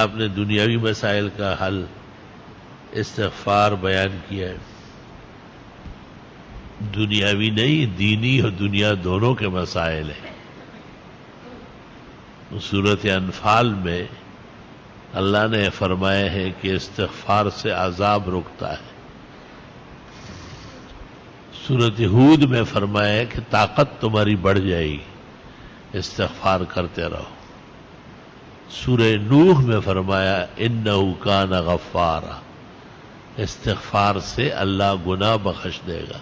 آپ نے دنیاوی مسائل کا حل استغفار بیان کیا ہے. دنیاوی نہیں، دینی اور دنیا دونوں کے مسائل ہیں. سورۃ انفال میں اللہ نے فرمایا ہے کہ استغفار سے عذاب رکتا ہے. سورۃ ہود میں فرمایا ہے کہ طاقت تمہاری بڑھ جائے گی، استغفار کرتے رہو. سورہ نوح میں فرمایا انہ کان غفارا، استغفار سے اللہ گناہ بخش دے گا.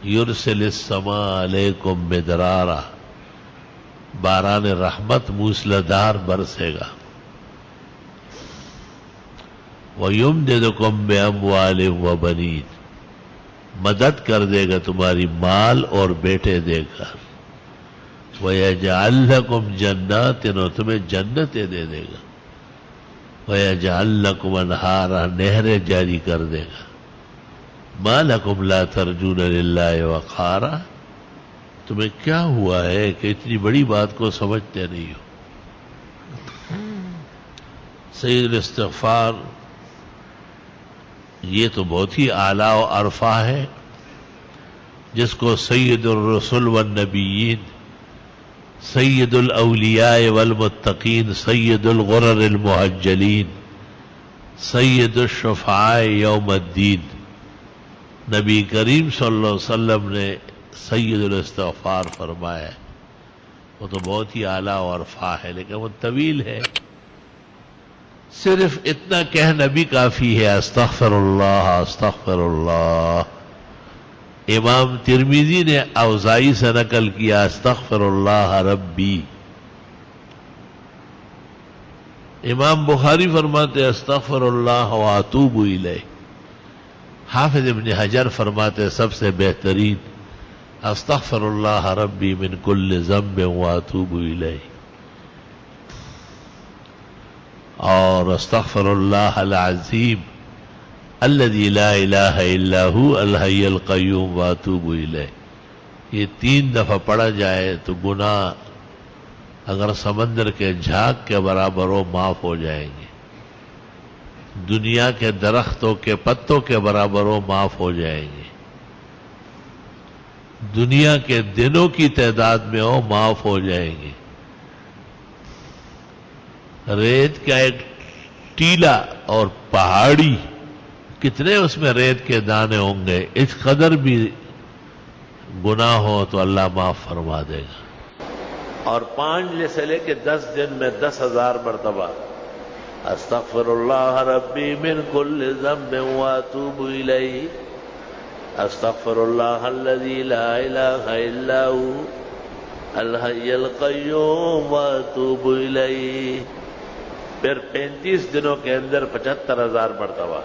یرسل السماء علیکم مدرارا، باران رحمت موسلادھار برسے گا. وَيُمْدِدُكُمْ بِأَمْوَالٍ وَبَنِينَ، مدد کر دے گا تمہاری مال اور بیٹے دے کر. وَيَجْعَلْ لَكُمْ جَنَّاتٍ، اور تمہیں جنتیں دے دے گا. وَيَجْعَلْ لَكُمْ أَنْهَارًا، نہریں جاری کر دے گا. مَا لَكُمْ لَا تَرْجُونَ لِلَّهِ وَقَارًا، تمہیں کیا ہوا ہے کہ اتنی بڑی بات کو سمجھتے نہیں ہو. سید الاستغفار یہ تو بہت ہی اعلیٰ و عرفہ ہے، جس کو سید الرسل والنبیین، سید الاولیاء والمتقین، سید الغرر المحجلین، سید الشفعاء یوم الدین، نبی کریم صلی اللہ علیہ وسلم نے سید الاستغفار فرمایا ہے. وہ تو بہت ہی اعلیٰ و عرفہ ہے، لیکن وہ طویل ہے. صرف اتنا کہنا بھی کافی ہے، استغفر اللہ استغفر اللہ. امام ترمذی نے اوزائی سے نقل کیا استغفر اللہ ربی. امام بخاری فرماتے استغفر اللہ واتوب الیہ. حافظ ابن حجر فرماتے سب سے بہترین استغفر اللہ ربی من کل ذنب واتوب الیہ. اور استغفر اللہ العظیم الذی لا الہ الا ھو الحی القیوم واتوب الیہ. یہ 3 دفعہ پڑھا جائے تو گناہ اگر سمندر کے جھاگ کے برابر ہو معاف ہو جائیں گے، دنیا کے درختوں کے پتوں کے برابر ہو معاف ہو جائیں گے، دنیا کے دنوں کی تعداد میں ہو معاف ہو جائیں گے. ریت کا ایک ٹیلا اور پہاڑی، کتنے اس میں ریت کے دانے ہوں گے، اس قدر بھی گناہ ہو تو اللہ معاف فرما دے گا. اور 5 سے لے کے 10 دن میں 10,000 مرتبہ استغفر اللہ ربی من کل ذنب واتوب الیہ. استغفر اللہ الذی لا الہ الا ھو الحی القیوم واتوب الیہ. پھر 35 دنوں کے اندر 75,000 مرتبہ،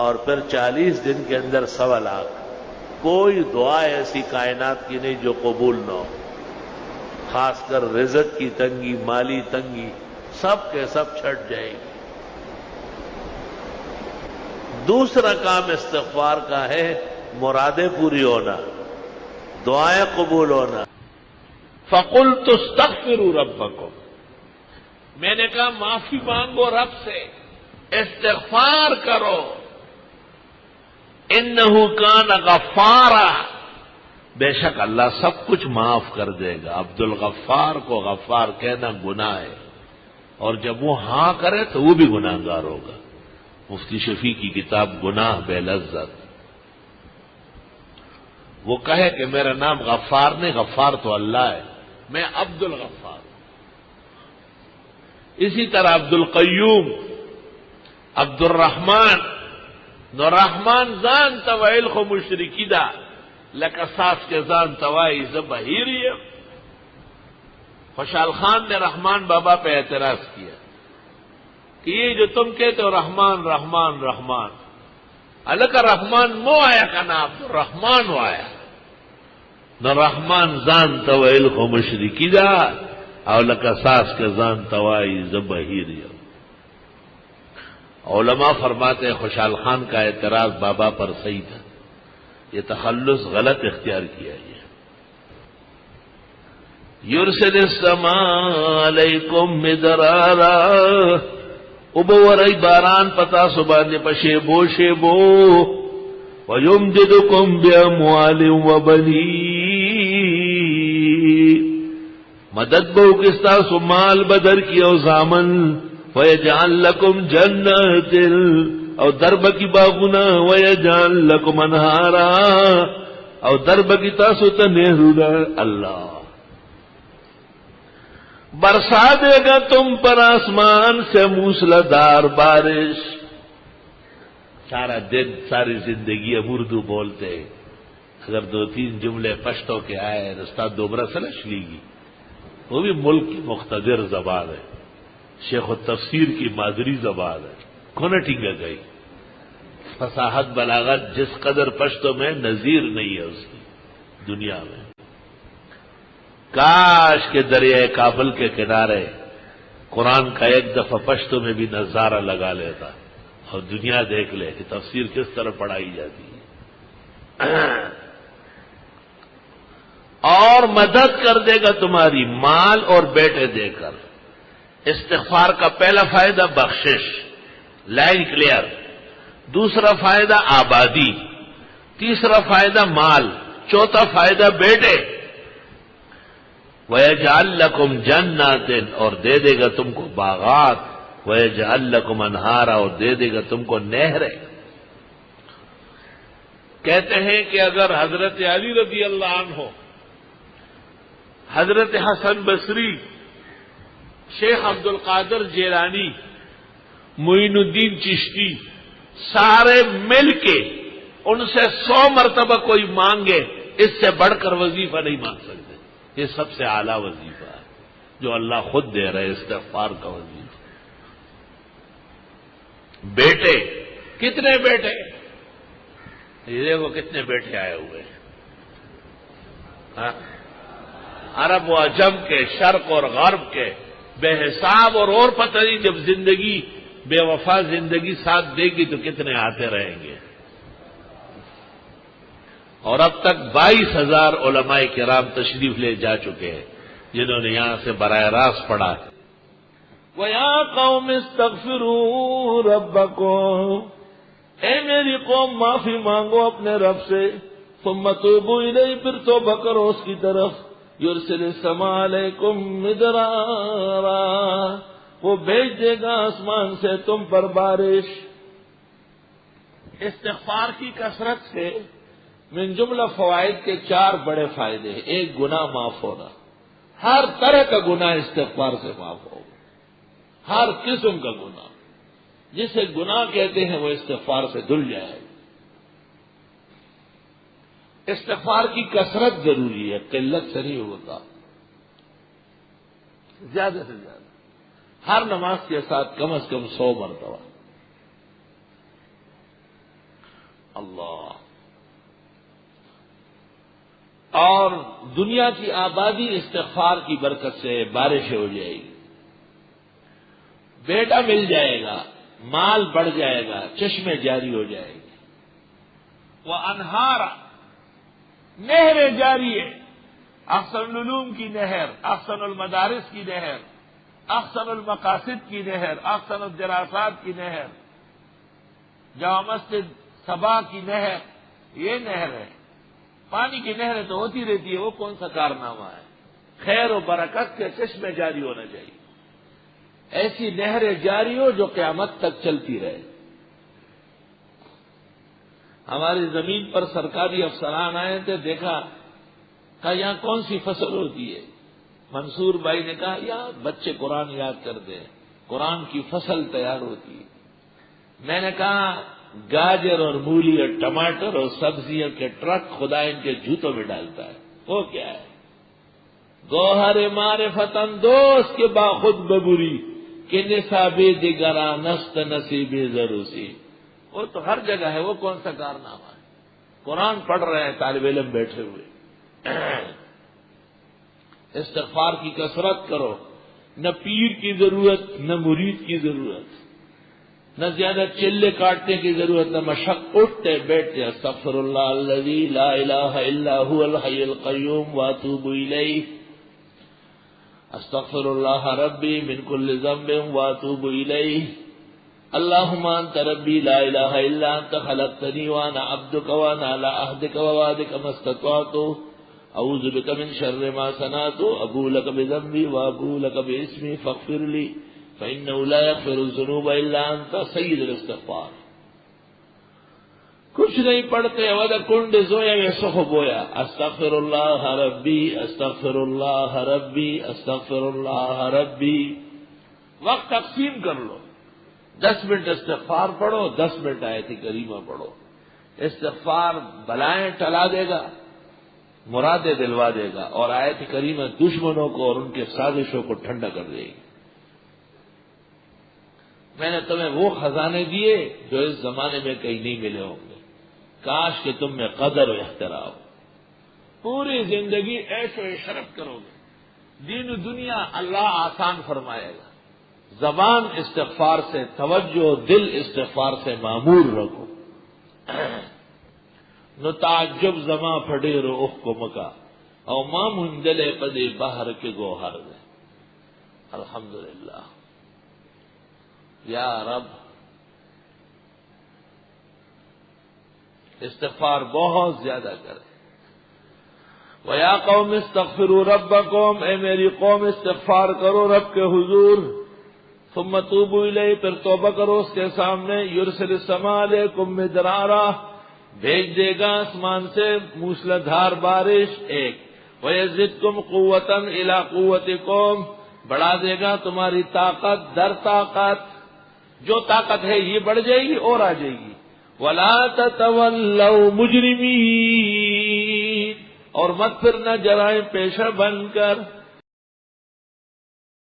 اور پھر 40 دن کے اندر 1,00,000. کوئی دعا ایسی کائنات کی نہیں جو قبول نہ ہو. خاص کر رزق کی تنگی، مالی تنگی، سب کے سب چھٹ جائے گی. دوسرا کام استغفار کا ہے مرادیں پوری ہونا، دعائیں قبول ہونا. فَقُلْتُ اسْتَغْفِرُوا رَبَّكُمْ، میں نے کہا معافی مانگو رب سے، استغفار کرو. اِنَّهُ كَانَ غَفَّارًا، بے شک اللہ سب کچھ معاف کر دے گا. عبد الغفار کو غفار کہنا گناہ ہے، اور جب وہ ہاں کرے تو وہ بھی گناہ گار ہوگا. مفتی شفیع کی کتاب گناہ بے لذت. وہ کہے کہ میرا نام غفار نہیں، غفار تو اللہ ہے، میں عبد الغفار. اسی طرح عبد القیوم، عبد الرحمن، نو رحمان زان توائل خو مشرکی دا لکا ساس کے زان توائی زبہیری. خوشحال خان نے رحمان بابا پہ اعتراض کیا کہ یہ جو تم کہتے ہو رحمان رحمان رحمان، الکا رحمان مو آیا کا نا عبد الرحمن ہو آیا. نو رحمان زان توائل خو مشرکی دا اور لکا ساس کے زان توائی زبہیری. علماء فرماتے ہیں خوشحال خان کا اعتراض بابا پر صحیح تھا، یہ تخلص غلط اختیار کیا. یرسل السماء علیکم مدرارا ابورئی باران پتا سبانے پشے بو شیبو ویمددکم باموال وبنین مدد بہو کستا سمال بدر کی او زامن ویجعل لکم جنات او درب کی باغنا ویجعل لکم انہارا او درب کی تاسو تنہرونا اللہ برسا دے گا تم پر آسمان سے موسلادھار بارش. سارا دن ساری زندگی اب اردو بولتے اگر دو تین جملے پشتوں کے آئے رستہ دوبرا سلش لیگی وہ بھی ملک کی مقتدر زبان ہے شیخ التفسیر کی مادری زبان ہے کونٹنگ گئی فصاحت بلاغت جس قدر پشتوں میں نظیر نہیں ہے اس کی دنیا میں. کاش کے دریائے کابل کے کنارے قرآن کا ایک دفعہ پشتوں میں بھی نظارہ لگا لیتا اور دنیا دیکھ لے کہ تفسیر کس طرح پڑھائی جاتی ہے. اور مدد کر دے گا تمہاری مال اور بیٹے دے کر. استغفار کا پہلا فائدہ بخشش لائن کلیئر، دوسرا فائدہ آبادی، تیسرا فائدہ مال، چوتھا فائدہ بیٹے. وَيَجْعَلْ لَكُمْ جَنَّاتٍ اور دے دے گا تم کو باغات، وَيَجْعَلْ لَكُمْ أَنْهَارًا اور دے دے گا تم کو نہریں. کہتے ہیں کہ اگر حضرت علی رضی اللہ عنہ، حضرت حسن بصری، شیخ عبد القادر جیلانی، معین الدین چشتی سارے مل کے ان سے 100 مرتبہ کوئی مانگے اس سے بڑھ کر وظیفہ نہیں مانگ سکتے. یہ سب سے اعلیٰ وظیفہ ہے جو اللہ خود دے رہے استغفار کا وظیفہ. بیٹے کتنے بیٹے یہ دیکھو کتنے بیٹے آئے ہوئے ہیں عرب و عجم کے، شرق اور غرب کے بے حساب. اور پتہ نہیں جب زندگی بے وفا زندگی ساتھ دے گی تو کتنے آتے رہیں گے. اور اب تک 22,000 علماء کرام تشریف لے جا چکے ہیں جنہوں نے یہاں سے براہ راست پڑھا. وَيَا قَوْمِ اسْتَغْفِرُوا رَبَّكُمْ اے میری قوم معافی مانگو اپنے رب سے. ثُمَّ تُوبُوا إِلَيْهِ پھر توبہ کرو اس کی طرف. يُرْسِلِ السَّمَاءَ عَلَيْكُمْ مِدْرَارًا وہ بھیج دے گا آسمان سے تم پر بارش. استغفار کی کثرت سے من جملہ فوائد کے 4 بڑے فائدے ہیں. ایک گناہ معاف ہونا، ہر طرح کا گناہ استغفار سے معاف ہوگا. ہر قسم کا گناہ جسے گناہ کہتے ہیں وہ استغفار سے دھل جائے. استغفار کی کثرت ضروری ہے، قلت سے نہیں ہوتا، زیادہ سے زیادہ ہر نماز کے ساتھ کم از کم 100 مرتبہ. اللہ. اور دنیا کی آبادی استغفار کی برکت سے بارشیں ہو جائے گی، بیٹا مل جائے گا، مال بڑھ جائے گا، چشمے جاری ہو جائے گی. وہ انہارا نہریں جاری ہے. احسن العلوم کی نہر، احسن المدارس کی نہر، احسن المقاصد کی نہر، احسن الدراسات کی نہر، جامع مسجد صبا کی نہر، یہ نہر ہے. پانی کی نہریں تو ہوتی رہتی ہے، وہ کون سا کارنامہ ہے؟ خیر و برکت کے چشمے جاری ہونا چاہیے. ایسی نہریں جاری ہو جو قیامت تک چلتی رہے. ہماری زمین پر سرکاری افسران آئے تھے، دیکھا کہا یہاں کون سی فصل ہوتی ہے؟ منصور بھائی نے کہا یہاں بچے قرآن یاد کرتے ہیں، قرآن کی فصل تیار ہوتی ہے. میں نے کہا گاجر اور مولی اور ٹماٹر اور سبزیوں کے ٹرک خدا ان کے جوتوں میں ڈالتا ہے. وہ کیا ہے؟ گوہر معرفت دوست کے باخود ببری کہ نصاب دیگراں نست نصیب ضروسی. وہ تو ہر جگہ ہے، وہ کون سا کارنامہ ہے؟ قرآن پڑھ رہے ہیں طالب علم بیٹھے ہوئے. استغفار کی کثرت کرو. نہ پیر کی ضرورت، نہ مرید کی ضرورت، نہ زیادہ چلے کاٹنے کی ضرورت، نہ مشق. اٹھتے بیٹھتے استغفر اللہ الذی لا الہ الا هو الحی القیوم واتوب الیہ. استغفر اللہ ربی من کل ذنب واتوب الیہ اللہم انت ربی لا الہ الا انت خلقتنی وانا عبدک وانا علی عہدک ووعدک ما استطعت اعوذ بک من شر ما صنعت ابوء لک بذنبی وابوء لک باسمی فاغفر لی فانہ لا یغفر الذنوب الا انت سید الاستغفار. کچھ نہیں پڑھتے ود کنڈ زویا یسخ بویا استغفر اللہ ربی استغفر اللہ ربی استغفر اللہ ربی. وقت تقسیم کر لو، 10 منٹ استغفار پڑھو، 10 منٹ آیت کریمہ پڑھو. استغفار بلائیں ٹلا دے گا، مرادیں دلوا دے گا، اور آیت کریمہ دشمنوں کو اور ان کے سازشوں کو ٹھنڈا کر دے گی. میں نے تمہیں وہ خزانے دیے جو اس زمانے میں کہیں نہیں ملے ہوں گے. کاش کہ تم میں قدر و احترام. پوری زندگی عیش و عشرت کرو گے، دین و دنیا اللہ آسان فرمائے گا. زبان استغفار سے توجہ، دل استغفار سے معمور رکھو. نو تعجب زماں پھڑے رو اخ کو مکا او ماں منجلے پدے باہر کے گوہر دے. الحمدللہ. یا رب استغفار بہت زیادہ کرے. وَيَا قَوْمِ اسْتَغْفِرُوا رَبَّكُمْ، اے میری قوم استغفار کرو رب کے حضور. ثُمَّ تُوبُوا إِلَيْهِ، پھر توبہ کرو اس کے سامنے. يُرْسِلِ السَّمَاءَ عَلَيْكُمْ مِدْرَارًا، بھیج دے گا آسمان سے موسلادھار بارش ایک. وَيَزِدْكُمْ قُوَّةً إِلَىٰ قُوَّتِكُمْ، بڑھا دے گا تمہاری طاقت در طاقت. جو طاقت ہے یہ بڑھ جائے گی اور آ جائے گی. وَلَا تَتَوَلَّوْا مُجْرِمِينَ، اور مت پھرنا جرائم پیشہ بن کر.